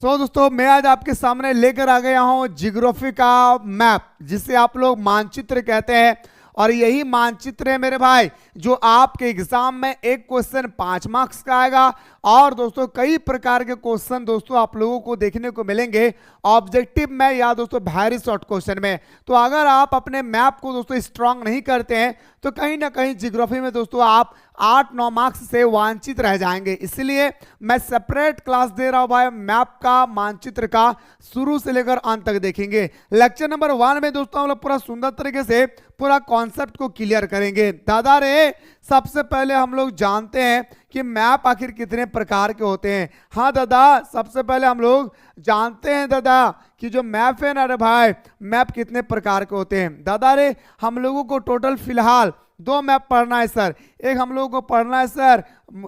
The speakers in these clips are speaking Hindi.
तो दोस्तों मैं आज आपके सामने लेकर आ गया हूं जियोग्राफी का मैप, जिसे आप लोग मानचित्र कहते हैं। और यही मानचित्र है मेरे भाई, जो आपके एग्जाम में एक क्वेश्चन 5 मार्क्स का आएगा। और दोस्तों कई प्रकार के क्वेश्चन दोस्तों आप लोगों को देखने को मिलेंगे ऑब्जेक्टिव में या दोस्तों वेरी शॉर्ट क्वेश्चन में। तो अगर आप अपने मैप को दोस्तों स्ट्रांग नहीं करते हैं तो कहीं ना कहीं जियोग्राफी में दोस्तों आप 8-9 मार्क्स से वांछित रह जाएंगे। इसलिए मैं सेपरेट क्लास दे रहा हूं भाई, मैप का मानचित्र का शुरू से लेकर अंत तक देखेंगे। लेक्चर नंबर 1 में दोस्तों हम लोग पूरा सुंदर तरीके से पूरा कॉन्सेप्ट को क्लियर करेंगे। दादा रे, सबसे पहले हम लोग जानते हैं कि मैप आखिर कितने प्रकार के होते हैं। हाँ दादा, सबसे पहले हम लोग जानते हैं दादा कि जो मैप है ना रे भाई, मैप कितने प्रकार के होते हैं। दादा रे, हम लोगों को टोटल फिलहाल 2 मैप पढ़ना है सर। एक हम लोगों को पढ़ना है सर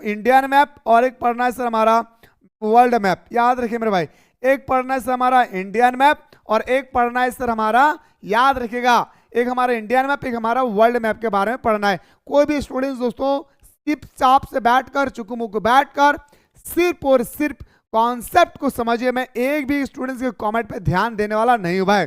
इंडियन मैप और एक पढ़ना है सर हमारा वर्ल्ड मैप। याद रखिए मेरे भाई, एक पढ़ना है सर हमारा इंडियन मैप और एक पढ़ना है सर हमारा, याद रखिएगा, एक हमारा इंडियन मैप एक हमारा वर्ल्ड मैप के बारे में पढ़ना है। कोई भी स्टूडेंट्स दोस्तों चुपचाप से बैठकर चुकमुक बैठकर सिर्फ और सिर्फ कॉन्सेप्ट को समझिए। मैं एक भी स्टूडेंट्स के कमेंट पे ध्यान देने वाला नहीं हूं भाई।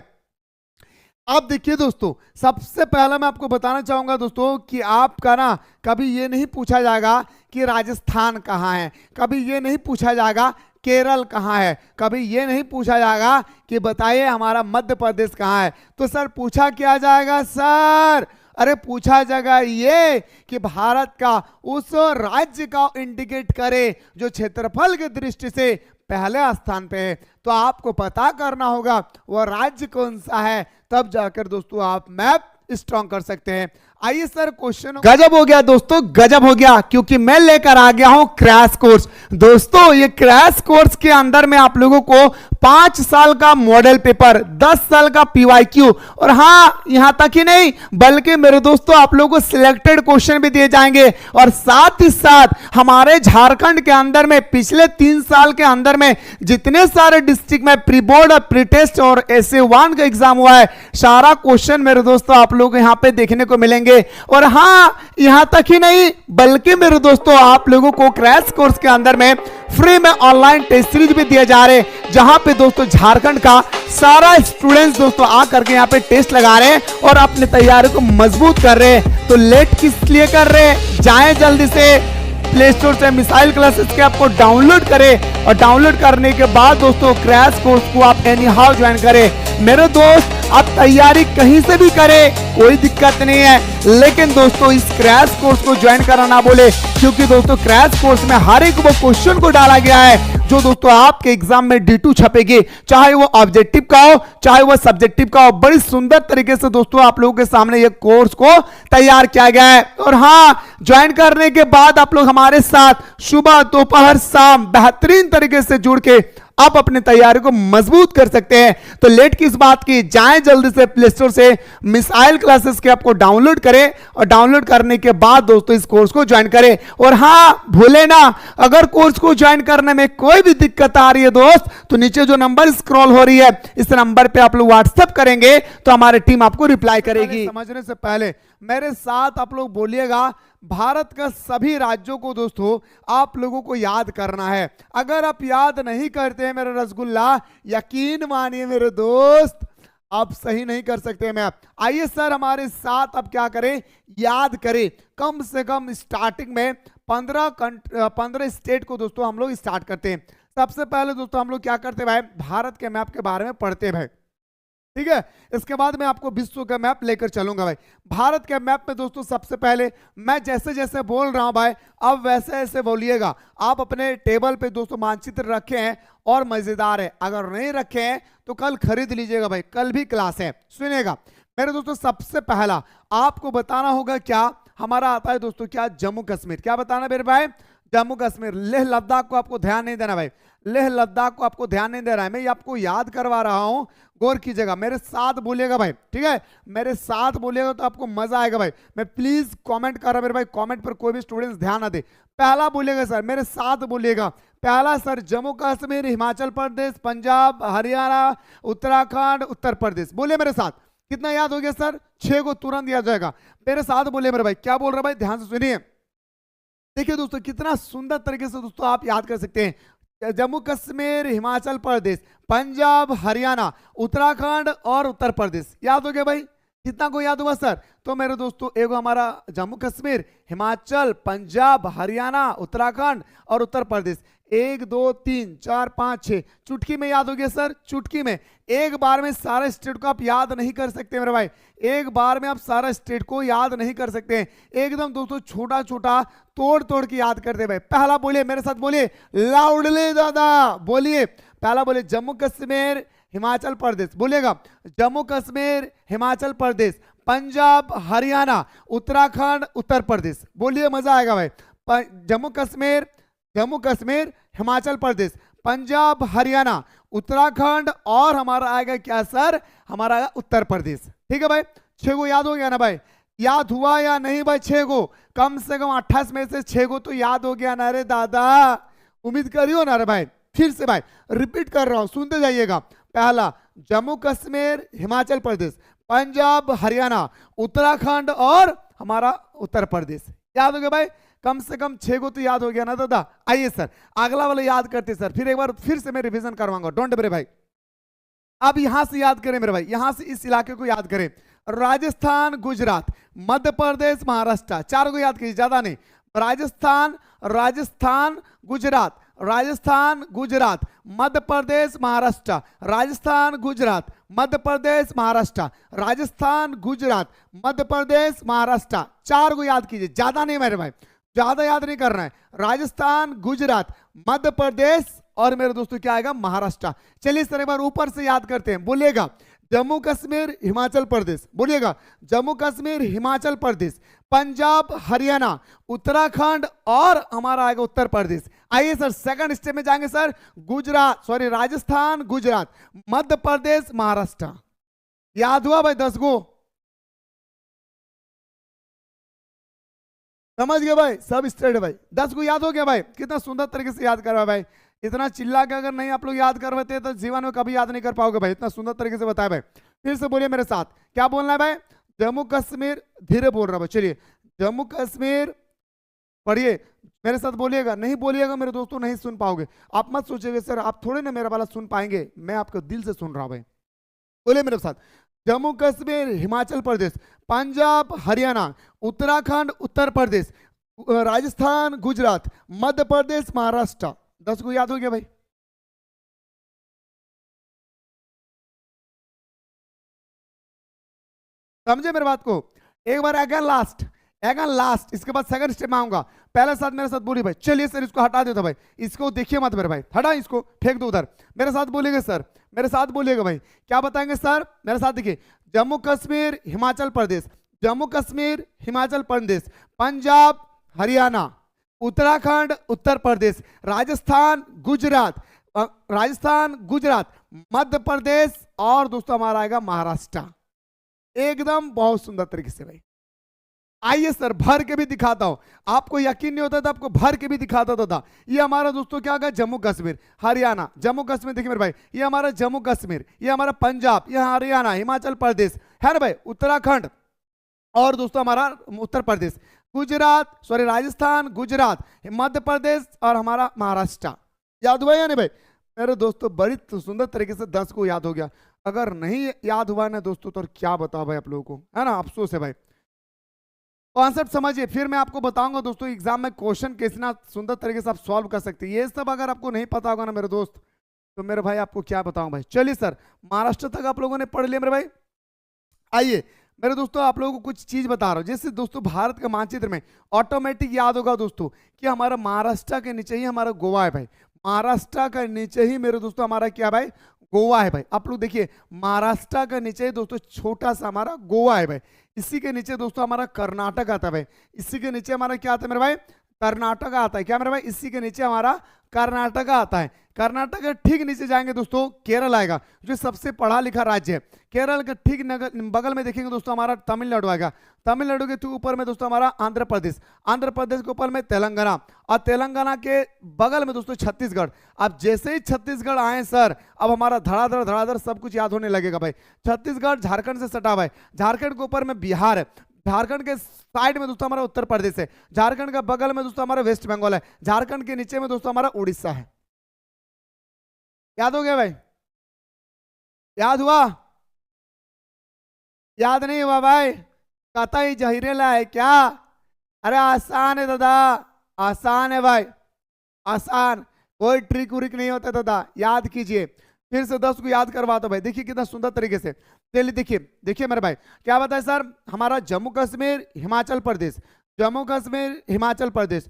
अब देखिए दोस्तों, सबसे पहला मैं आपको बताना चाहूंगा दोस्तों कि आपका ना कभी ये नहीं पूछा जाएगा कि राजस्थान कहाँ है, कभी ये नहीं पूछा जाएगा केरल कहाँ है, कभी ये नहीं पूछा जाएगा कि बताइए हमारा मध्य प्रदेश कहाँ है। तो सर पूछा क्या जाएगा सर? अरे पूछा जाएगा ये कि भारत का उस राज्य का इंडिकेट करे जो क्षेत्रफल की दृष्टि से पहले स्थान पे है। तो आपको पता करना होगा वह राज्य कौन सा है, तब जाकर दोस्तों आप मैप स्ट्रॉन्ग कर सकते हैं। आइए सर क्वेश्चन, गजब हो गया दोस्तों, गजब हो गया, क्योंकि मैं लेकर आ गया हूं क्रैश कोर्स। दोस्तों ये क्रैश कोर्स के अंदर में आप लोगों को 5 साल का मॉडल पेपर, 10 साल का पीवाईक्यू और हाँ यहां तक ही नहीं बल्कि मेरे दोस्तों आप लोगों को सिलेक्टेड क्वेश्चन भी दिए जाएंगे। और साथ ही साथ हमारे झारखंड के अंदर में पिछले 3 साल के अंदर में जितने सारे डिस्ट्रिक्ट में प्री बोर्ड और प्री टेस्ट और SA1 का एग्जाम हुआ है, सारा क्वेश्चन मेरे दोस्तों आप लोगों को यहां पे देखने को मिलेंगे। और हाँ यहां तक ही नहीं बल्कि मेरे दोस्तों आप लोगों को क्रैश कोर्स के अंदर में फ्री में ऑनलाइन टेस्ट सीरीज भी दिए जा रहे हैं, जहां पे दोस्तों झारखंड का सारा स्टूडेंट्स दोस्तों आ करके यहां पे टेस्ट लगा रहे हैं और अपनी तैयारी को मजबूत कर रहे हैं। तो लेट किस लिए कर रहे हैं? जाएं जल्दी से प्ले स्टोर से मिसाइल क्लासेस के आपको डाउनलोड करें और डाउनलोड करने के बाद दोस्तों क्रैश कोर्स को आप एनी हाउ ज्वाइन करें। मेरे दोस्त आप तैयारी कहीं से भी करें, कोई दिक्कत नहीं है, लेकिन दोस्तों इस क्रैश कोर्स को ज्वाइन करना ना बोले, क्योंकि दोस्तों क्रैश कोर्स में हर एक वो क्वेश्चन को डाला गया है जो दोस्तों आपके एग्जाम में D2 छपेगी, चाहे वो ऑब्जेक्टिव का हो चाहे वो सब्जेक्टिव का हो। बड़ी सुंदर तरीके से दोस्तों आप लोगों के सामने ये कोर्स को तैयार किया गया है। और हाँ, ज्वाइन करने के बाद आप लोग हमारे साथ सुबह दोपहर शाम बेहतरीन तरीके से जुड़ के आप अपनी तैयारी को मजबूत कर सकते हैं। तो लेट किस बात की, जाएं जल्दी से प्ले स्टोर से मिसाइल क्लासेस के आपको डाउनलोड करें और डाउनलोड करने के बाद दोस्तों इस कोर्स को ज्वाइन करें। और हाँ भूले ना, अगर कोर्स को ज्वाइन करने में कोई भी दिक्कत आ रही है दोस्त, तो नीचे जो नंबर स्क्रॉल हो रही है इस नंबर पे आप लोग व्हाट्सएप करेंगे तो हमारी टीम आपको रिप्लाई करेगी। समझने से पहले मेरे साथ आप लोग बोलिएगा, भारत का सभी राज्यों को दोस्तों आप लोगों को याद करना है। अगर आप याद नहीं करते हैं मेरे रसगुल्ला, यकीन मानिए मेरे दोस्त आप सही नहीं कर सकते मैप। आइए सर हमारे साथ अब क्या करें, याद करें। कम से कम स्टार्टिंग में 15 स्टेट को दोस्तों हम लोग स्टार्ट करते हैं। सबसे पहले दोस्तों हम लोग क्या करते हैं भाई, भारत के मैप के बारे में पढ़ते हैं भाई, ठीक है। इसके बाद मैं आपको विश्व का मैप लेकर चलूंगा भाई। भारत के मैप में दोस्तों सबसे पहले मैं जैसे जैसे बोल रहा हूं भाई, अब वैसे ऐसे बोलिएगा। आप अपने टेबल पे दोस्तों मानचित्र रखे हैं और मजेदार है, अगर नहीं रखे हैं तो कल खरीद लीजिएगा भाई, कल भी क्लास है, सुनिएगा मेरे दोस्तों। सबसे पहला आपको बताना होगा क्या, हमारा आता है दोस्तों क्या, जम्मू कश्मीर। क्या बताना मेरे भाई, जम्मू कश्मीर। लेह लद्दाख को आपको ध्यान नहीं देना भाई, लेह लद्दाख को आपको ध्यान नहीं दे रहा है, मैं ये आपको याद करवा रहा हूं, गौर कीजिएगा, मेरे साथ बोलिएगा भाई, ठीक है, मेरे साथ बोलिएगा तो आपको मजा आएगा भाई। मैं प्लीज कमेंट कर रहा मेरे भाई, कमेंट पर कोई भी स्टूडेंट्स ध्यान ना दे। पहला बोलिएगा सर, मेरे साथ बोलिएगा, पहला सर जम्मू कश्मीर, हिमाचल प्रदेश, पंजाब, हरियाणा, उत्तराखंड, उत्तर प्रदेश। बोलिए मेरे साथ, कितना याद हो गया सर? 6 को तुरंत याद जाएगा। मेरे साथ बोलिए मेरे भाई, क्या बोल रहा भाई, ध्यान से सुनिए। देखिए दोस्तों कितना सुंदर तरीके से दोस्तों आप याद कर सकते हैं। जम्मू कश्मीर, हिमाचल प्रदेश, पंजाब, हरियाणा, उत्तराखंड और उत्तर प्रदेश। याद हो गया भाई? कितना को याद हुआ सर? तो मेरे दोस्तों एक हमारा जम्मू कश्मीर, हिमाचल, पंजाब, हरियाणा, उत्तराखंड और उत्तर प्रदेश। 1 2 3 4 5 6 चुटकी में याद हो गया सर? चुटकी में। एक बार में सारे स्टेट को आप याद नहीं कर सकते मेरे भाई, एक बार में आप सारा स्टेट को याद नहीं कर सकते हैं। एकदम दोस्तों छोटा छोटा तोड़ तोड़ के याद करते भाई। पहला बोलिए मेरे साथ, बोलिए लाउडली दादा, बोलिए पहला बोलिए जम्मू कश्मीर, हिमाचल प्रदेश। बोलिएगा जम्मू कश्मीर, हिमाचल प्रदेश, पंजाब, हरियाणा, उत्तराखंड, उत्तर प्रदेश। बोलिए मजा आएगा भाई। जम्मू कश्मीर, जम्मू कश्मीर, हिमाचल प्रदेश, पंजाब, हरियाणा, उत्तराखंड और हमारा आएगा क्या सर? हमारा आएगा उत्तर प्रदेश। ठीक है भाई, 6 को याद हो गया ना भाई? याद हुआ या नहीं भाई? 6 को कम से कम 28 में से 6 को तो याद हो गया ना रे दादा? उम्मीद करियो ना रे भाई। फिर से भाई रिपीट कर रहा हूं, सुनते जाइएगा। पहला जम्मू कश्मीर, हिमाचल प्रदेश, पंजाब, हरियाणा, उत्तराखंड और हमारा उत्तर प्रदेश। याद हो गया भाई? कम से कम 6 को तो याद हो गया ना दादा? आइए सर अगला वाला याद करते सर, फिर एक बार फिर से मैं रिवीजन करवाऊंगा, डोंट वरी भाई। अब यहां से याद करें मेरे भाई, यहां से इस इलाके को याद करें। राजस्थान, गुजरात, मध्य प्रदेश, महाराष्ट्र। 4 को याद कीजिए, ज्यादा नहीं। राजस्थान, राजस्थान, गुजरात, राजस्थान, गुजरात, मध्य प्रदेश, महाराष्ट्र, राजस्थान, गुजरात, मध्य प्रदेश, महाराष्ट्र, राजस्थान, गुजरात, मध्य प्रदेश, महाराष्ट्र। 4 को याद कीजिए, ज्यादा नहीं मेरे भाई, ज्यादा याद नहीं करना है। राजस्थान, गुजरात, मध्य प्रदेश और मेरे दोस्तों क्या आएगा? महाराष्ट्र। चलिए सर एक बार ऊपर से याद करते हैं। बोलिएगा जम्मू कश्मीर, हिमाचल प्रदेश। बोलिएगा जम्मू कश्मीर, हिमाचल प्रदेश, पंजाब, हरियाणा, उत्तराखंड और हमारा आएगा उत्तर प्रदेश। आइए सर सेकंड स्टेप में जाएंगे सर। गुजरात, सॉरी राजस्थान, गुजरात, मध्य प्रदेश, महाराष्ट्र। याद हुआ भाई? 10 को समझ गए भाई? सब स्टेट भाई 10 को याद हो गया भाई? कितना सुंदर तरीके से याद करवा भाई। इतना चिल्ला के अगर नहीं आप लोग याद करवाते तो जीवन में कभी याद नहीं कर पाओगे भाई। इतना सुंदर तरीके से बताया भाई। फिर से बोलिए मेरे साथ, क्या बोलना है भाई? जम्मू कश्मीर, धीरे बोल रहा भाई। चलिए जम्मू कश्मीर, पढ़िए मेरे साथ, बोलिएगा। नहीं बोलिएगा मेरे दोस्तों नहीं सुन पाओगे। आप मत सोचिएगा सर आप थोड़े ना मेरा वाला सुन पाएंगे, मैं आपको दिल से सुन रहा हूं भाई। बोलिए मेरे साथ, जम्मू कश्मीर, हिमाचल प्रदेश, पंजाब, हरियाणा, उत्तराखंड, उत्तर प्रदेश, राजस्थान, गुजरात, मध्य प्रदेश, महाराष्ट्र। 10 को याद हो गया भाई? समझे मेरे बात को? एक बार अगेन लास्ट, अगेन लास्ट, इसके बाद सेकंड स्टेप में आऊंगा। पहले साथ मेरे साथ बोलिए भाई। चलिए सर इसको हटा देता भाई, इसको देखिए मत मेरे भाई, हटा इसको, फेंक दो उधर। मेरे साथ बोलिएगा सर, मेरे साथ बोलिएगा भाई। क्या बताएंगे सर? मेरे साथ देखिए, जम्मू कश्मीर, हिमाचल प्रदेश, जम्मू कश्मीर, हिमाचल प्रदेश, पंजाब, हरियाणा, उत्तराखंड, उत्तर प्रदेश, राजस्थान, गुजरात, राजस्थान, गुजरात, मध्य प्रदेश और दोस्तों हमारा आएगा महाराष्ट्र। एकदम बहुत सुंदर तरीके से भाई। आइए सर भर के भी दिखाता हूं, आपको यकीन नहीं होता था, आपको भर के भी दिखाता था। ये हमारा दोस्तों क्या होगा? जम्मू कश्मीर, हरियाणा, जम्मू कश्मीर देखिए मेरे भाई, ये हमारा जम्मू कश्मीर, ये हमारा पंजाब, ये हरियाणा, हिमाचल प्रदेश है ना भाई, उत्तराखंड और दोस्तों हमारा उत्तर प्रदेश, गुजरात, सॉरी राजस्थान, गुजरात, मध्य प्रदेश और हमारा महाराष्ट्र। याद हुआ या नहीं भाई? मेरे दोस्तों बड़ी सुंदर तरीके से 10 को याद हो गया। अगर नहीं याद हुआ ना दोस्तों तो क्या बताओ भाई आप लोगों को, है ना? अफसोस है भाई। कॉन्सेप्ट समझिए, फिर मैं आपको बताऊंगा दोस्तों एग्जाम में क्वेश्चन कितना सुंदर तरीके से आप सॉल्व कर सकते हैं। ये सब अगर आपको नहीं पता होगा ना मेरे दोस्त तो मेरे भाई आपको क्या बताऊं भाई। चलिए सर महाराष्ट्र तक आप लोगों ने पढ़ लिया मेरे भाई। आइए मेरे दोस्तों आप लोगों को कुछ चीज बता रहा हूं। जैसे दोस्तों भारत के मानचित्र में ऑटोमेटिक याद होगा दोस्तों कि हमारा महाराष्ट्र के नीचे ही हमारा गोवा है भाई। महाराष्ट्र का नीचे ही मेरे दोस्तों हमारा क्या भाई? गोवा है भाई। आप लोग देखिए महाराष्ट्र का नीचे दोस्तों छोटा सा हमारा गोवा है भाई। इसी के नीचे दोस्तों हमारा कर्नाटक आता है भाई। इसी के नीचे हमारा क्या आता है मेरे भाई? कर्नाटक आता है। क्या मेरे भाई? इसी के नीचे हमारा कर्नाटक आता है। कर्नाटक के ठीक नीचे जाएंगे दोस्तों केरल आएगा, जो सबसे पढ़ा लिखा राज्य है। केरल के ठीक बगल में देखेंगे दोस्तों हमारा तमिलनाडु आएगा। तमिलनाडु के ठीक ऊपर में दोस्तों हमारा आंध्र प्रदेश, आंध्र प्रदेश के ऊपर में तेलंगाना और तेलंगाना के बगल में दोस्तों छत्तीसगढ़। अब जैसे ही छत्तीसगढ़ आए सर, अब हमारा धड़ाधड़ सब कुछ याद होने लगेगा भाई। छत्तीसगढ़ झारखंड से सटा हुआ है, झारखंड के ऊपर में बिहार है, झारखंड के साइड में दोस्तों हमारा उत्तर प्रदेश है, झारखंड के बगल में दोस्तों हमारा वेस्ट बंगाल है, झारखंड के नीचे में दोस्तों हमारा उड़ीसा है। याद हो गया भाई? याद हुआ? याद नहीं हुआ भाई? कतई जहरीला है क्या? अरे आसान है दादा, आसान है भाई, आसान, कोई ट्रिक उरिक नहीं होता दादा, याद कीजिए। फिर से 10 को याद करवा दो भाई, देखिए कितना सुंदर तरीके से। चलिए देखिए, देखिए मेरे भाई क्या बताए सर, हमारा जम्मू कश्मीर हिमाचल प्रदेश, जम्मू कश्मीर हिमाचल प्रदेश,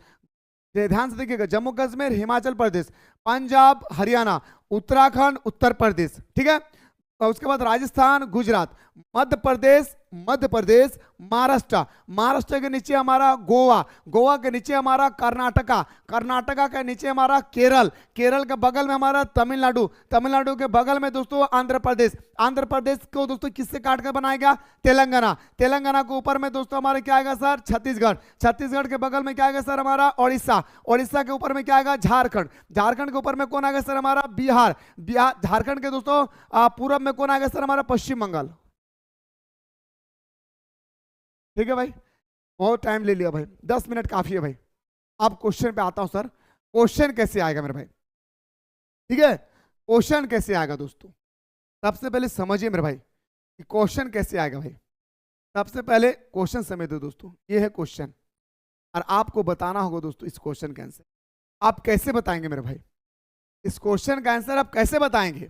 ध्यान से देखिएगा, जम्मू कश्मीर हिमाचल प्रदेश, पंजाब हरियाणा, उत्तराखंड उत्तर प्रदेश, ठीक है। और उसके बाद राजस्थान गुजरात, मध्य प्रदेश, मध्य प्रदेश, महाराष्ट्र, महाराष्ट्र के नीचे हमारा गोवा, गोवा के नीचे हमारा कर्नाटका, कर्नाटका के नीचे हमारा केरल, केरल के बगल में हमारा तमिलनाडु, तमिलनाडु के बगल में दोस्तों आंध्र प्रदेश, आंध्र प्रदेश को दोस्तों किससे काट कर बनाएगा? तेलंगाना, तेलंगाना के ऊपर में दोस्तों हमारे क्या आएगा सर? छत्तीसगढ़, छत्तीसगढ़ के बगल में क्या आएगा सर? हमारा ओडिशा, ओडिशा के ऊपर में क्या आएगा? झारखंड, झारखंड के ऊपर में कौन आएगा सर? हमारा बिहार, बिहार, झारखंड के दोस्तों पूरब में कौन आएगा सर? हमारा पश्चिम बंगाल। ठीक है भाई, बहुत टाइम ले लिया भाई, 10 मिनट काफी है भाई। अब क्वेश्चन पे आता हूं सर, क्वेश्चन कैसे आएगा मेरे भाई? ठीक है, क्वेश्चन कैसे आएगा दोस्तों? सबसे पहले समझिए मेरे भाई कि क्वेश्चन कैसे आएगा भाई। सबसे पहले क्वेश्चन समझ दो दोस्तों, ये है क्वेश्चन, और आपको बताना होगा दोस्तों इस क्वेश्चन का आंसर। आप कैसे बताएंगे मेरे भाई? इस क्वेश्चन का आंसर आप कैसे बताएंगे?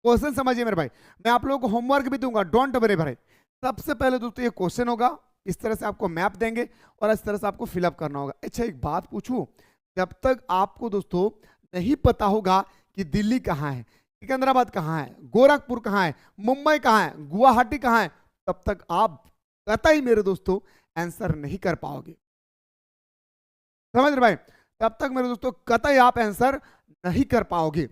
क्वेश्चन समझिए मेरे भाई, मैं आप लोगों को होमवर्क भी दूंगा, डोंट वरी भाई। सबसे पहले दोस्तों ये क्वेश्चन होगा, इस तरह से आपको मैप देंगे और इस तरह से आपको फिलअप करना होगा। अच्छा एक बात पूछूं, जब तक आपको दोस्तों नहीं पता होगा कि दिल्ली कहाँ है, सिकंदराबाद कहाँ है, गोरखपुर कहाँ है, मुंबई कहाँ है, गुवाहाटी कहाँ है, तब तक आप कतई मेरे दोस्तों आंसर नहीं कर पाओगे। समझ रहे भाई? तब तक मेरे दोस्तों कतई आप आंसर नहीं कर पाओगे।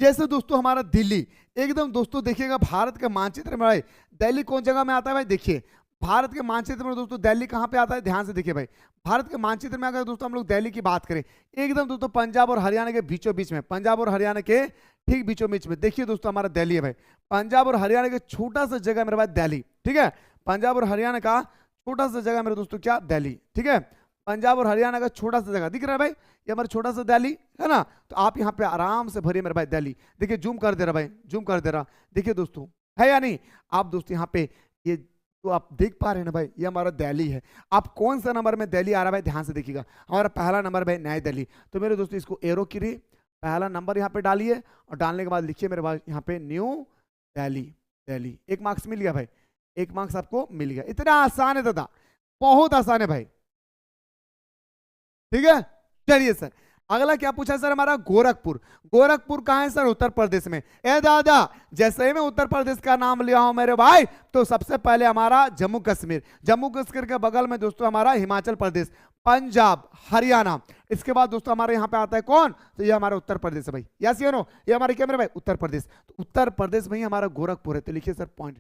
जैसे दोस्तों हमारा दिल्ली, एकदम दोस्तों देखिएगा भारत के मानचित्र में भाई दिल्ली कौन जगह में आता है भाई? देखिए भारत के मानचित्र में दोस्तों दिल्ली कहाँ पे आता है? ध्यान से देखिए भाई, भारत के मानचित्र में अगर दोस्तों हम लोग दिल्ली की बात करें, एकदम दोस्तों पंजाब और हरियाणा के बीचों बीच में, पंजाब और हरियाणा के ठीक बीचों बीच में देखिए दोस्तों हमारा दिल्ली है भाई। पंजाब और हरियाणा के छोटा सा जगह मेरे भाई दिल्ली, ठीक है, पंजाब और हरियाणा का छोटा सा जगह मेरे दोस्तों क्या? दिल्ली, ठीक है, पंजाब और हरियाणा का छोटा सा जगह दिख रहा है भाई, ये हमारा छोटा सा दिल्ली है ना। तो आप यहाँ पे आराम से भरिए मेरे भाई दिल्ली, देखिए जूम कर दे रहा भाई, जूम कर दे रहा, देखिए दोस्तों है या नहीं? आप दोस्तों यहाँ पे ये तो आप देख पा रहे हैं ना भाई, ये हमारा दिल्ली है। आप कौन सा नंबर में दिल्ली आ रहा है भाई? ध्यान से देखिएगा, हमारा पहला नंबर भाई नई दिल्ली। तो मेरे दोस्तों इसको एरो की पहला नंबर यहाँ पे डालिए और डालने के बाद लिखिए मेरे भाई यहाँ पे न्यू दिल्ली, दिल्ली। 1 मार्क्स मिल गया भाई, 1 मार्क्स आपको मिल गया। इतना आसान है दादा, बहुत आसान है भाई, ठीक है। चलिए सर अगला क्या पूछा सर? हमारा गोरखपुर, गोरखपुर कहाँ है सर? उत्तर प्रदेश में। ए दादा जैसे ही मैं उत्तर प्रदेश का नाम लिया हूं मेरे भाई, तो सबसे पहले हमारा जम्मू कश्मीर, जम्मू कश्मीर के बगल में दोस्तों हमारा हिमाचल प्रदेश, पंजाब, हरियाणा, इसके बाद दोस्तों हमारे यहाँ पे आता है कौन? तो ये हमारा उत्तर प्रदेश है भाई। यस या नो? ये हमारे क्या मेरे भाई? उत्तर प्रदेश। तो उत्तर प्रदेश में ही हमारा गोरखपुर है, तो लिखिए सर पॉइंट।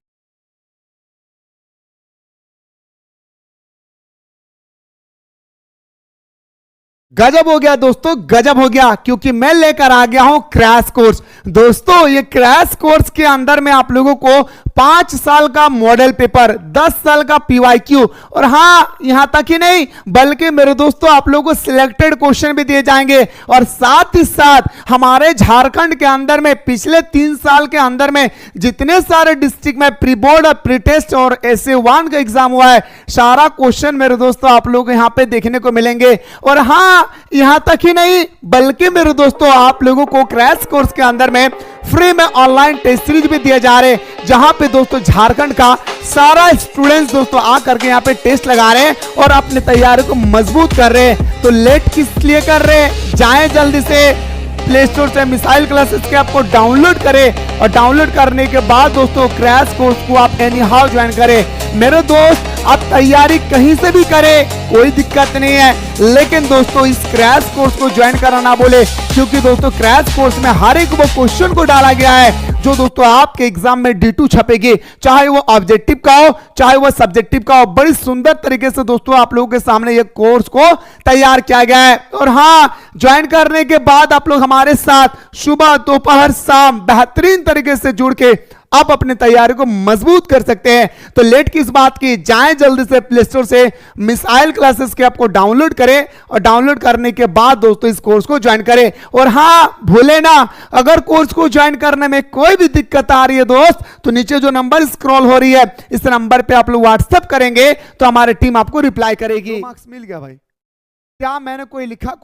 गजब हो गया दोस्तों, गजब हो गया, क्योंकि मैं लेकर आ गया हूं क्रैश कोर्स। दोस्तों ये क्रैश कोर्स के अंदर में आप लोगों को 5 साल का मॉडल पेपर, 10 साल का पीवाईक्यू, और हाँ यहां तक ही नहीं बल्कि मेरे दोस्तों आप लोगों को सिलेक्टेड क्वेश्चन भी दिए जाएंगे। और साथ ही साथ हमारे झारखंड के अंदर में पिछले 3 साल के अंदर में जितने सारे डिस्ट्रिक्ट में प्री बोर्ड और प्री टेस्ट और SA1 का एग्जाम हुआ है, सारा क्वेश्चन मेरे दोस्तों आप लोग यहां पे देखने को मिलेंगे। और हाँ यहां तक ही नहीं बल्कि मेरे दोस्तों आप लोगों को क्रैश कोर्स के अंदर में फ्री में ऑनलाइन टेस्ट सीरीज भी दिए जा रहे हैं, जहां पे दोस्तों झारखंड का सारा स्टूडेंट्स दोस्तों आ करके यहां पे टेस्ट लगा रहे हैं और अपनी तैयारी को मजबूत कर रहे हैं। तो लेट किस लिए कर रहे हैं? जाएं जल्दी से प्ले स्टोर से मिसाइल क्लासेस के आपको डाउनलोड करें और डाउनलोड करने के बाद दोस्तों क्रैश कोर्स को आप एनी हाउ ज्वाइन करें। मेरे दोस्त आप तैयारी कहीं से भी करें, कोई दिक्कत नहीं है, लेकिन दोस्तों इस क्रैश कोर्स को ज्वाइन करना ना बोले, क्योंकि दोस्तों क्रैश कोर्स में हर एक वो क्वेश्चन को डाला गया है जो दोस्तों आपके एग्जाम में D2 छपेगी, चाहे वो ऑब्जेक्टिव का हो चाहे वो सब्जेक्टिव का हो। बड़ी सुंदर तरीके से दोस्तों आप लोगों के सामने ये कोर्स को तैयार किया गया है। और हाँ ज्वाइन करने के बाद आप लोग हमारे साथ सुबह दोपहर शाम बेहतरीन तरीके से जुड़ के आप अपनी तैयारी को मजबूत कर सकते हैं। तो लेट किस बात की, जाएं जल्दी से प्ले स्टोर से मिसाइल क्लासेस के आपको डाउनलोड करें और डाउनलोड करने के बाद दोस्तों इस कोर्स को ज्वाइन करें। और हाँ भूले ना, अगर कोर्स को ज्वाइन करने में कोई भी दिक्कत आ रही है दोस्त, तो नीचे जो नंबर स्क्रॉल हो रही है इस नंबर पे आप लोग व्हाट्सएप करेंगे तो हमारी टीम आपको रिप्लाई करेगी। मार्क्स मिल गया भाई? क्या मैंने कोई लिखा?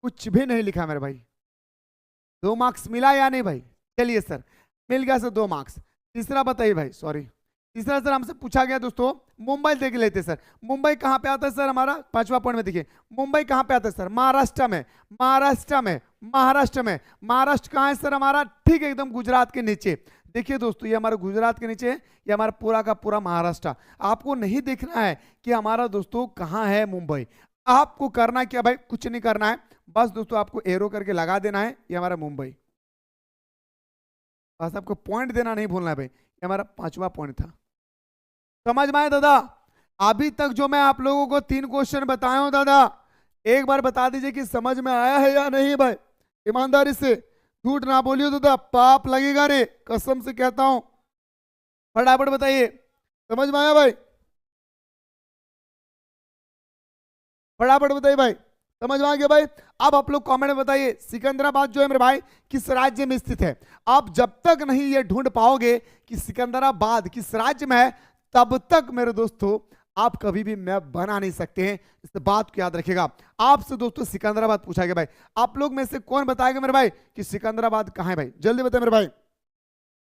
कुछ भी नहीं लिखा मेरे भाई। 2 मार्क्स मिला या नहीं भाई? चलिए सर, मिल गया सर 2 मार्क्स। तीसरा बताइए भाई, सॉरी तीसरा सर हमसे पूछा गया दोस्तों, मुंबई देख लेते सर। मुंबई कहां पे आता है सर? हमारा 5वां पॉइंट में देखिए, मुंबई कहां पे आता है सर? महाराष्ट्र में। महाराष्ट्र कहां है सर हमारा? ठीक है, एकदम गुजरात के नीचे। देखिए दोस्तों, ये हमारा गुजरात के नीचे, ये हमारा पूरा का पूरा महाराष्ट्र। आपको नहीं देखना है कि हमारा दोस्तों कहां है मुंबई। आपको करना क्या भाई? कुछ नहीं करना है, बस दोस्तों आपको एरो करके लगा देना है, ये हमारा मुंबई। बस आपको पॉइंट देना नहीं भूलना है भाई। ये हमारा 5वां पॉइंट था। समझ में आया दादा? अभी तक जो मैं आप लोगों को 3 क्वेश्चन बताया हूं दादा, एक बार बता दीजिए कि समझ में आया है या नहीं भाई। ईमानदारी से झूठ ना बोलियो दादा, पाप लगेगा रे, कसम से कहता हूं। फटाफट बताइए, समझ में आया भाई? फटाफट बताइए भाई, समझ में आ गया भाई? अब आप लोग कमेंट में बताइए, सिकंदराबाद जो है मेरे भाई किस राज्य में स्थित है। आप जब तक नहीं ये ढूंढ पाओगे कि सिकंदराबाद किस राज्य में है, तब तक मेरे दोस्तों आप कभी भी मैप बना नहीं सकते हैं। इस बात को याद रखिएगा। आपसे दोस्तों सिकंदराबाद पूछा गया भाई, आप लोग में से कौन बताएगा मेरे भाई कि सिकंदराबाद कहां है भाई? जल्दी बताइए मेरे भाई,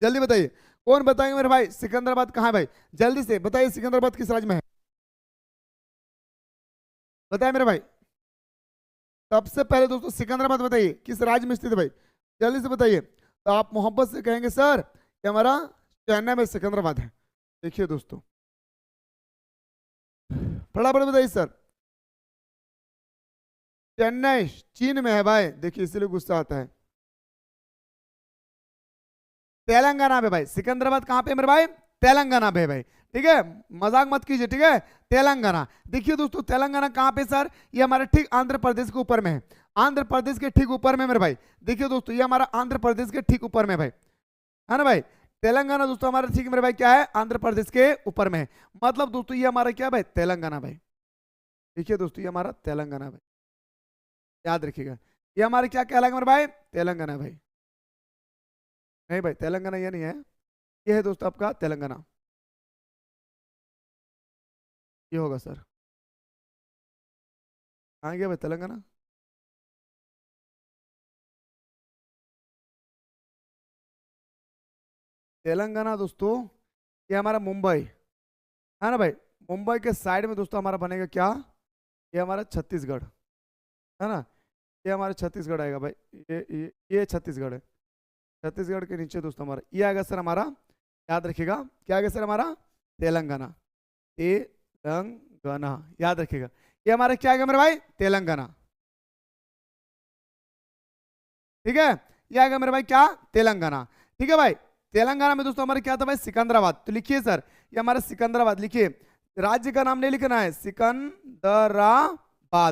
जल्दी बताइए, कौन बताएंगे मेरे भाई सिकंदराबाद कहां है भाई? जल्दी से बताइए, सिकंदराबाद किस राज्य में है? बताइए मेरे भाई, सबसे पहले दोस्तों सिकंदराबाद बताइए किस राज्य में स्थित है भाई? जल्दी से बताइए। तो आप मोहब्बत से कहेंगे सर कि हमारा चेन्नई में सिकंदराबाद है। देखिए दोस्तों, फटाफट बताइए सर। चेन्नई चीन में है भाई, देखिए इसलिए गुस्सा आता है। तेलंगाना में भाई, सिकंदराबाद कहां पे मेरे भाई? तेलंगाना पे भाई, ठीक है, मजाक मत कीजिए, ठीक है, तेलंगाना। देखिए दोस्तों तेलंगाना कहां पे सर? ये हमारे ठीक आंध्र प्रदेश के ऊपर में है, आंध्र प्रदेश के ठीक ऊपर में मेरे भाई। देखिए दोस्तों ये हमारा आंध्र प्रदेश के ठीक ऊपर में भाई, है ना भाई? तेलंगाना दोस्तों हमारा ठीक मेरे भाई क्या है? आंध्र प्रदेश के ऊपर में है। मतलब दोस्तों ये हमारा क्या भाई? तेलंगाना भाई। देखिए दोस्तों ये हमारा तेलंगाना भाई, याद रखिएगा, ये हमारे क्या कहलाएगा मेरे भाई? तेलंगाना भाई। नहीं भाई तेलंगाना ये नहीं है, ये है दोस्तों आपका तेलंगाना, ये होगा सर। आ गया भाई तेलंगाना। तेलंगाना दोस्तों ये हमारा मुंबई है ना भाई। मुंबई के साइड में दोस्तों हमारा बनेगा क्या? ये हमारा छत्तीसगढ़ है ना, ये हमारा छत्तीसगढ़ आएगा भाई। ये छत्तीसगढ़ है। छत्तीसगढ़ के नीचे दोस्तों हमारा ये आएगा सर हमारा, याद रखिएगा क्या आएगा सर हमारा? तेलंगाना। तेलंगाना याद रखिएगा, ये हमारा क्या आएगा मेरे भाई? तेलंगाना। ठीक है, ये आएगा मेरे भाई क्या? तेलंगाना। ठीक है भाई, तेलंगाना में दोस्तों हमारा क्या था भाई? सिकंदराबाद। तो लिखिए सर ये हमारा सिकंदराबाद, लिखिए राज्य का नाम नहीं लिखना है, सिकंदराबाद।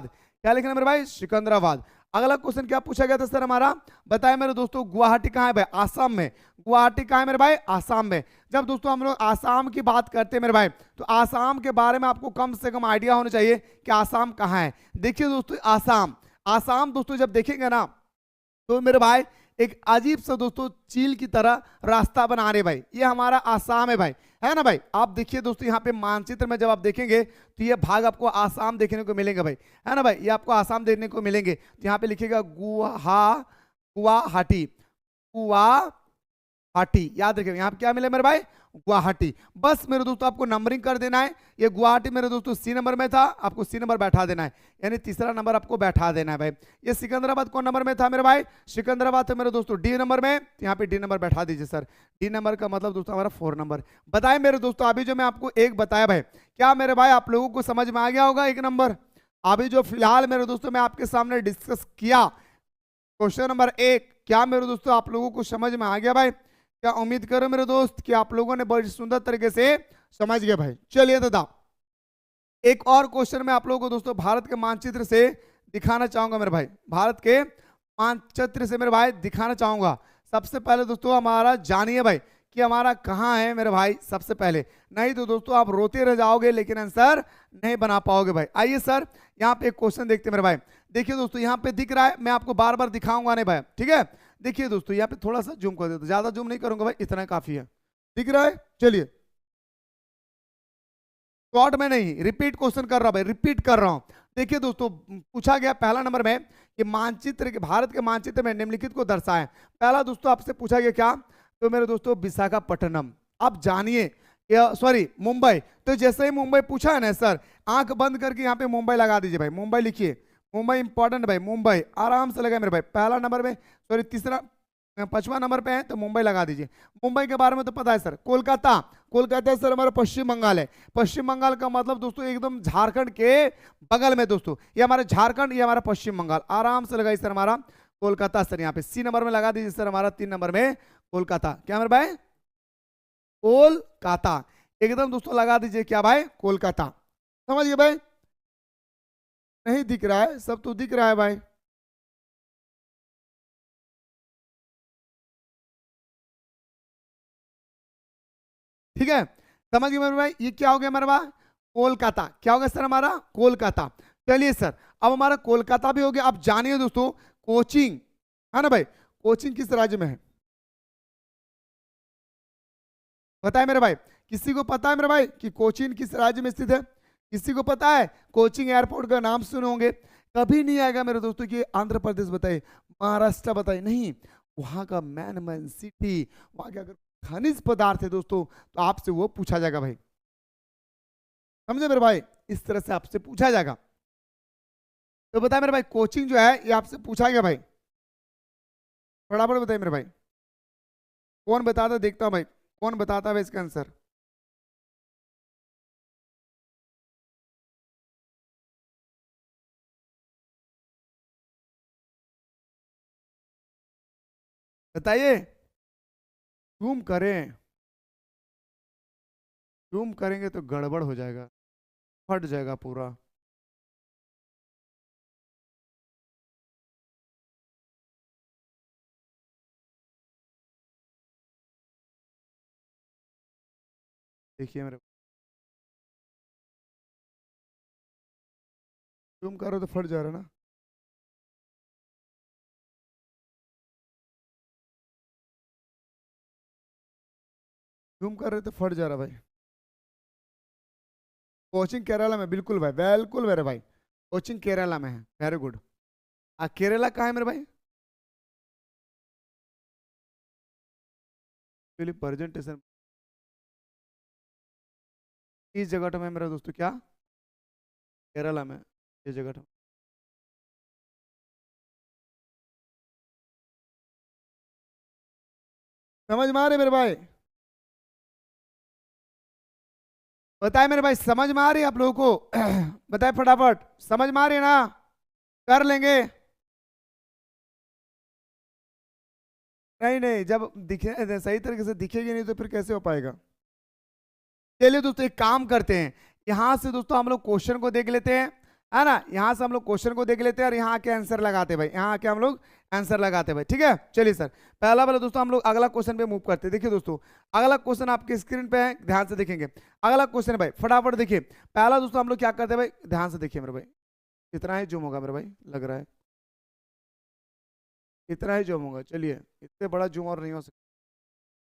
क्या लिखना है मेरे भाई? सिकंदराबाद। अगला क्वेश्चन क्या पूछा गया था सर हमारा? बताए मेरे दोस्तों गुवाहाटी कहाँ है भाई? आसाम में। गुवाहाटी कहाँ है मेरे भाई? आसाम में। जब दोस्तों हम लोग आसाम की बात करते हैं मेरे भाई, तो आसाम के बारे में आपको कम से कम आइडिया होना चाहिए कि आसाम कहाँ है। देखिए दोस्तों आसाम, आसाम दोस्तों जब देखेंगे ना तो मेरे भाई एक अजीब सा दोस्तों चील की तरह रास्ता बना रहे भाई, ये हमारा आसाम है भाई, है ना भाई? आप देखिए दोस्तों यहाँ पे मानचित्र में जब आप देखेंगे तो ये भाग आपको आसाम देखने को मिलेंगे भाई, है ना भाई? ये आपको आसाम देखने को मिलेंगे। तो यहाँ पे लिखिएगा गुवाहाटी, गुवाहाटी, याद रखिएगा यहाँ पे क्या मिले मेरे भाई? गुवाहाटी। बस मेरे दोस्तों आपको नंबरिंग कर देना है। ये गुवाहाटी मेरे दोस्तों सी नंबर में था, आपको सी नंबर बैठा देना है, यानी तीसरा नंबर आपको बैठा देना है भाई। ये सिकंदराबाद कौन नंबर में था मेरे भाई? सिकंदराबाद था मेरे दोस्तों डी नंबर में, यहाँ पे डी नंबर बैठा दीजिए सर। डी नंबर का मतलब दोस्तों हमारा 4 नंबर। बताए मेरे दोस्तों अभी जो मैं आपको एक बताया भाई, क्या मेरे भाई आप लोगों को समझ में आ गया होगा? 1 नंबर अभी जो फिलहाल मेरे दोस्तों मैं आपके सामने डिस्कस किया, क्वेश्चन नंबर 1, क्या मेरे दोस्तों आप लोगों को समझ में आ गया भाई? क्या उम्मीद करो मेरे दोस्त कि आप लोगों ने बड़ी सुंदर तरीके से समझ गए भाई। चलिए दादा एक और क्वेश्चन मैं आप लोगों को दोस्तों भारत के मानचित्र से दिखाना चाहूंगा मेरे भाई, भारत के मानचित्र से मेरे भाई दिखाना चाहूंगा। सबसे पहले दोस्तों हमारा जानिए भाई कि हमारा कहाँ है मेरे भाई सबसे पहले, नहीं तो दोस्तों आप रोते रह जाओगे लेकिन आंसर नहीं बना पाओगे भाई। आइए सर यहाँ पे एक क्वेश्चन देखते हैं मेरे भाई। देखिए दोस्तों यहाँ पे दिख रहा है, मैं आपको बार बार दिखाऊंगा नहीं भाई, ठीक है। देखिए दोस्तों यहाँ पे थोड़ा सा जूम कर देता, ज्यादा जूम नहीं करूंगा भाई, इतना काफी है, दिख रहा है। चलिए शॉर्ट में नहीं, रिपीट क्वेश्चन कर रहा हूं भाई, रिपीट कर रहा हूं। देखिए दोस्तों पूछा गया पहला नंबर में कि मानचित्र के, भारत के मानचित्र में निम्नलिखित को दर्शाएं। पहला दोस्तों आपसे पूछा गया क्या, तो मेरे दोस्तों विशाखापट्टनम। आप जानिए, सॉरी मुंबई। तो जैसे ही मुंबई पूछा है ना सर, आंख बंद करके यहाँ पे मुंबई लगा दीजिए भाई, मुंबई लिखिए, मुंबई इंपॉर्टेंट भाई, मुंबई आराम से लगा मेरे भाई। पहला नंबर में, सॉरी तीसरा, 5वां नंबर पे है तो मुंबई लगा दीजिए। मुंबई के बारे में तो पता है सर। कोलकाता, कोलकाता सर हमारा पश्चिम बंगाल है। पश्चिम बंगाल का मतलब दोस्तों एकदम झारखंड के बगल में दोस्तों, ये हमारा झारखंड, ये हमारा पश्चिम बंगाल। आराम से लगाइए सर हमारा कोलकाता सर, यहाँ पे सी नंबर में लगा दीजिए सर हमारा 3 नंबर में कोलकाता। क्या मेरे भाई, कोलकाता एकदम दोस्तों लगा दीजिए, क्या भाई, कोलकाता। समझिए भाई, नहीं दिख रहा है, सब तो दिख रहा है भाई। ठीक है, समझ गए मेरे भाई, ये क्या हो गया मेरे भाई, कोलकाता। क्या होगा सर हमारा, कोलकाता। चलिए सर अब हमारा कोलकाता भी हो गया। आप जानिए दोस्तों कोचिंग है ना भाई, कोचिंग किस राज्य में है, बताए मेरे भाई, किसी को पता है मेरे भाई कि कोचिंग किस राज्य में स्थित है, किसी को पता है। कोचिंग एयरपोर्ट का नाम सुने होंगे, कभी नहीं आएगा मेरे दोस्तों कि आंध्र प्रदेश बताइए, महाराष्ट्र बताइए, नहीं, वहां का मैन सिटी, वहां के अगर खनिज पदार्थ है दोस्तों तो आपसे वो पूछा जाएगा भाई, समझे मेरे भाई, इस तरह से आपसे पूछा जाएगा। तो बताए मेरे भाई कोचिंग जो है ये आपसे पूछा गया भाई, फटाफट बताइए मेरे भाई, कौन बताता, देखता हूं भाई कौन बताता है इसका आंसर। बताइए, जूम करें, जूम करेंगे तो गड़बड़ हो जाएगा, फट जाएगा पूरा। देखिए मेरे, जूम करो तो फट जा रहा है ना। जूम कर रहे तो फट जा रहा भाई। कोचिंग केरला में, बिल्कुल भाई, बिल्कुल मेरे भाई, कोचिंग केरला में है, वेरी गुड। केरला कहाँ है मेरे भाई, प्रेजेंटेशन इस जगह में मेरा दोस्तों, क्या केरला में, ये जगह। समझ में आ रही मेरे भाई, बताए मेरे भाई, समझ में आ रही है आप लोगों को बताए फटाफट, समझ में आ रही है ना, कर लेंगे। नहीं नहीं, जब दिखे सही तरीके से दिखेगी नहीं तो फिर कैसे हो पाएगा। चलिए दोस्तों एक काम करते हैं, यहां से दोस्तों हम लोग क्वेश्चन को देख लेते हैं, है ना, यहां से हम लोग क्वेश्चन को देख लेते हैं और यहाँ के आंसर लगाते हैं भाई, यहाँ के हम लोग आंसर लगाते हैं भाई, ठीक है। चलिए सर पहला वाला दोस्तों हम लोग अगला क्वेश्चन पे मूव करते हैं। देखिए दोस्तों अगला क्वेश्चन आपके स्क्रीन पे है, ध्यान से देखेंगे। अगला क्वेश्चन भाई फटाफट देखिए, पहला दोस्तों हम लोग क्या करते हैं भाई, ध्यान से देखिए मेरे भाई, कितना ही जूम होगा मेरे भाई, लग रहा है इतना ही जूम होगा, चलिए इससे बड़ा जूम और नहीं हो सकता,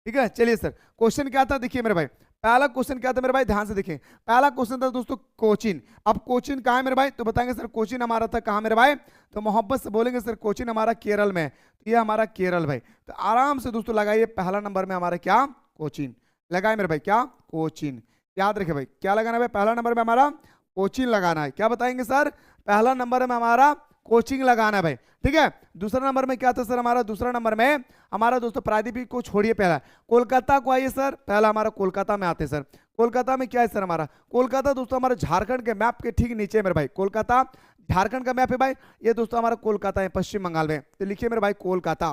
ठीक है। चलिए सर क्वेश्चन क्या था, देखिए मेरे भाई, पहला क्वेश्चन क्या था मेरे भाई, ध्यान से देखिए। पहला क्वेश्चन था दोस्तों कोचिन। अब कोचिन कहाँ है मेरे भाई, तो बताएंगे सर कोचिन हमारा था कहाँ मेरे भाई, तो मोहब्बत से बोलेंगे सर कोचिन हमारा केरल में है, तो ये हमारा केरल भाई। तो आराम से दोस्तों लगाइए, पहला नंबर में हमारा क्या, कोचिन लगाए मेरे भाई, क्या कोचिन, याद रखे भाई क्या लगाना है भाई, पहला नंबर में हमारा कोचिन लगाना है। क्या बताएंगे सर, पहला नंबर में हमारा कोचिंग लगाना है भाई, ठीक है। दूसरा नंबर में क्या था सर हमारा, दूसरा नंबर में हमारा दोस्तों प्रायद्वीप को छोड़िए, पहला कोलकाता को आइए सर, पहला हमारा कोलकाता में आते हैं सर। कोलकाता में क्या है सर हमारा, कोलकाता दोस्तों हमारे झारखंड के मैप के ठीक नीचे मेरे भाई, कोलकाता झारखंड का मैप है भाई, ये दोस्तों हमारा कोलकाता है पश्चिम बंगाल में, तो लिखिए मेरे भाई कोलकाता,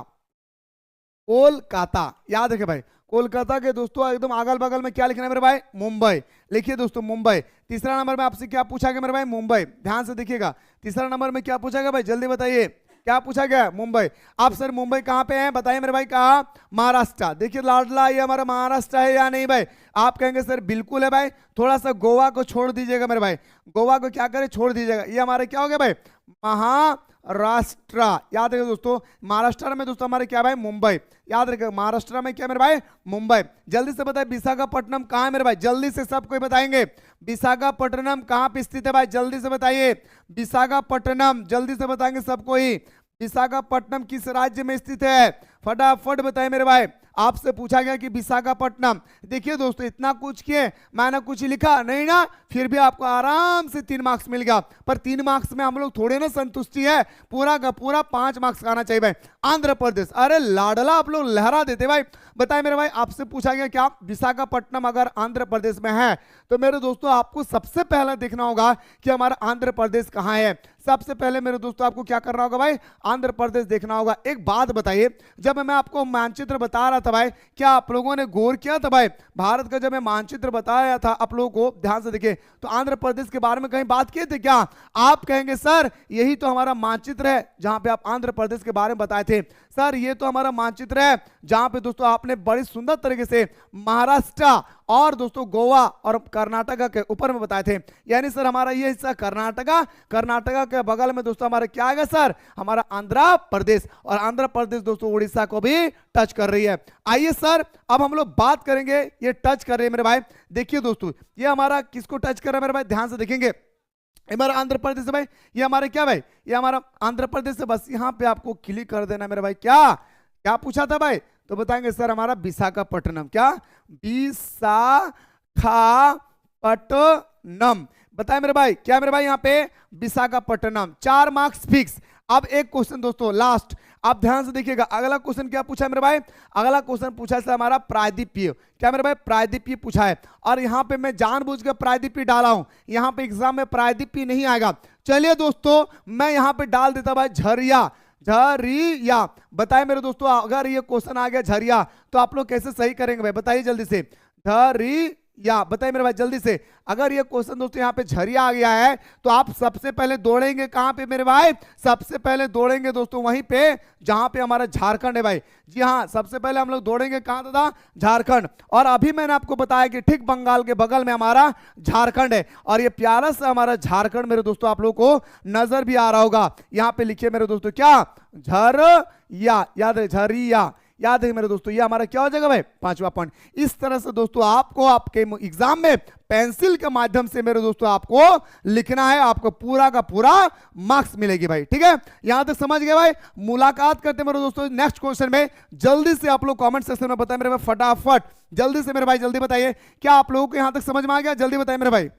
कोलकाता याद रखे भाई। कोलकाता के दोस्तों एकदम अगल बगल में क्या लिखना है मेरे भाई, मुंबई, लिखिए दोस्तों मुंबई। तीसरा नंबर में आपसे क्या पूछा गया मेरे भाई, मुंबई, ध्यान से देखिएगा, तीसरा नंबर में क्या पूछा गया भाई, जल्दी बताइए, क्या पूछा गया? मुंबई। आप सर मुंबई कहाँ पे है बताइए मेरे भाई। कहाँ? महाराष्ट्र। देखिए लाडला ये हमारा महाराष्ट्र है या नहीं भाई? आप कहेंगे सर बिल्कुल है भाई। थोड़ा सा गोवा को छोड़ दीजिएगा मेरे भाई, गोवा को क्या करें छोड़ दीजिएगा। ये हमारे क्या हो गया भाई? महाराष्ट्र। याद रखिए दोस्तों, महाराष्ट्र में दोस्तों हमारे क्या भाई? मुंबई। याद रखिए महाराष्ट्र में क्या मेरे भाई? मुंबई। जल्दी से बताइए विशाखापट्टनम कहाँ है मेरे भाई? जल्दी से सब कोई बताएंगे विशाखापट्टनम कहाँ पे स्थित है भाई? जल्दी से बताइए विशाखापट्टनम, जल्दी से बताएंगे सब कोई विशाखापट्टनम किस राज्य में स्थित है? फटाफट बताइए मेरे भाई। आपसे पूछा गया कि विशाखापट्टनम। देखिए दोस्तों इतना कुछ किए, मैंने कुछ लिखा नहीं ना, फिर भी आपको आराम से 3 मार्क्स मिल गया। पर 3 मार्क्स में हम लोग थोड़े ना संतुष्टि है, पूरा का पूरा 5 मार्क्स आना चाहिए भाई। आंध्र प्रदेश, अरे लाडला आप लोग लहरा देते भाई। बताए मेरे भाई, आपसे पूछा गया क्या विशाखापट्टनम अगर आंध्र प्रदेश में है तो मेरे दोस्तों आपको सबसे पहले देखना होगा कि हमारा आंध्र प्रदेश कहाँ है। सबसे पहले मेरे दोस्तों आपको क्या करना होगा भाई? आंध्र प्रदेश देखना होगा। एक बात बताइए, जब मैं आपको मानचित्र बता रहा था भाई, क्या आप लोगों ने गौर किया था भाई? भारत का जब मैं मानचित्र बताया था आप लोगों को, ध्यान से देखिए, तो आंध्र प्रदेश के बारे में कहीं बात किए थे क्या? आप कहेंगे सर यही तो हमारा मानचित्र है जहां पे आप आंध्र प्रदेश के बारे में बताए थे। सर ये तो हमारा मानचित्र है जहां पे दोस्तों आपने बड़ी सुंदर तरीके से महाराष्ट्र और दोस्तों गोवा और कर्नाटका के ऊपर में बताए थे। यानी सर हमारा ये हिस्सा कर्नाटका, कर्नाटका के बगल में दोस्तों हमारा क्या आएगा सर? हमारा आंध्र प्रदेश। और आंध्र प्रदेश दोस्तों उड़ीसा को भी टच कर रही है। आइए सर अब हम लोग बात करेंगे, ये टच कर रहे हैं मेरे भाई। देखिए दोस्तों ये हमारा किसको टच कर रहा है मेरे भाई? ध्यान से देखेंगे, हमारा आंध्र प्रदेश है भाई। ये हमारे क्या भाई? ये हमारा आंध्र प्रदेश है। बस यहां पे आपको क्लिक कर देना मेरे भाई। क्या क्या पूछा था भाई? तो बताएंगे सर हमारा विशाखापट्टनम। क्या? विशाखापट्टनम। बताए मेरे भाई क्या मेरे भाई? यहाँ पे विशाखापट्टनम। 4 marks fix. अब एक क्वेश्चन दोस्तों लास्ट, आप ध्यान से देखिएगा। अगला क्वेश्चन क्या पूछा है मेरे भाई? अगला क्वेश्चन पूछा है हमारा प्रायद्वीपीय। क्या मेरे भाई? प्रायद्वीपीय पूछा है। और यहाँ पे मैं जानबूझ के प्रायद्वीपीय डाला हूं, यहाँ पे एग्जाम में प्रायद्वीपीय नहीं आएगा। चलिए दोस्तों मैं यहाँ पे डाल देता भाई झरिया। झरिया। बताए मेरे दोस्तों अगर ये क्वेश्चन आ गया झरिया तो आप लोग कैसे सही करेंगे भाई? बताइए जल्दी से। झरिया बताइए मेरे भाई जल्दी से। अगर ये क्वेश्चन दोस्तों यहाँ पे झरिया आ गया है तो आप सबसे पहले दौड़ेंगे कहां पे मेरे भाई? सबसे पहले दौड़ेंगे दोस्तों वहीं पे जहां पे हमारा झारखंड है भाई। जी हाँ, सबसे पहले हम लोग दौड़ेंगे कहां था? झारखंड। और अभी मैंने आपको बताया कि ठीक बंगाल के बगल में हमारा झारखंड है। और ये प्यारा सा हमारा झारखंड मेरे दोस्तों आप लोग को नजर भी आ रहा होगा। यहाँ पे लिखिए मेरे दोस्तों क्या? झरिया। याद है झरिया, याद है मेरे दोस्तों। ये हमारा क्या हो जाएगा भाई? 5वां पॉइंट। इस तरह से दोस्तों आपको आपके एग्जाम में पेंसिल के माध्यम से मेरे दोस्तों आपको लिखना है, आपको पूरा का पूरा मार्क्स मिलेगी भाई। ठीक है, यहां तक समझ गए भाई? मुलाकात करते हैं मेरे दोस्तों नेक्स्ट क्वेश्चन में। जल्दी से आप लोग कमेंट सेक्शन में बताएं मेरे भाई, फटाफट जल्दी से मेरे भाई जल्दी बताइए। क्या आप लोगों को यहां तक समझ में आ गया? जल्दी बताइए मेरे भाई।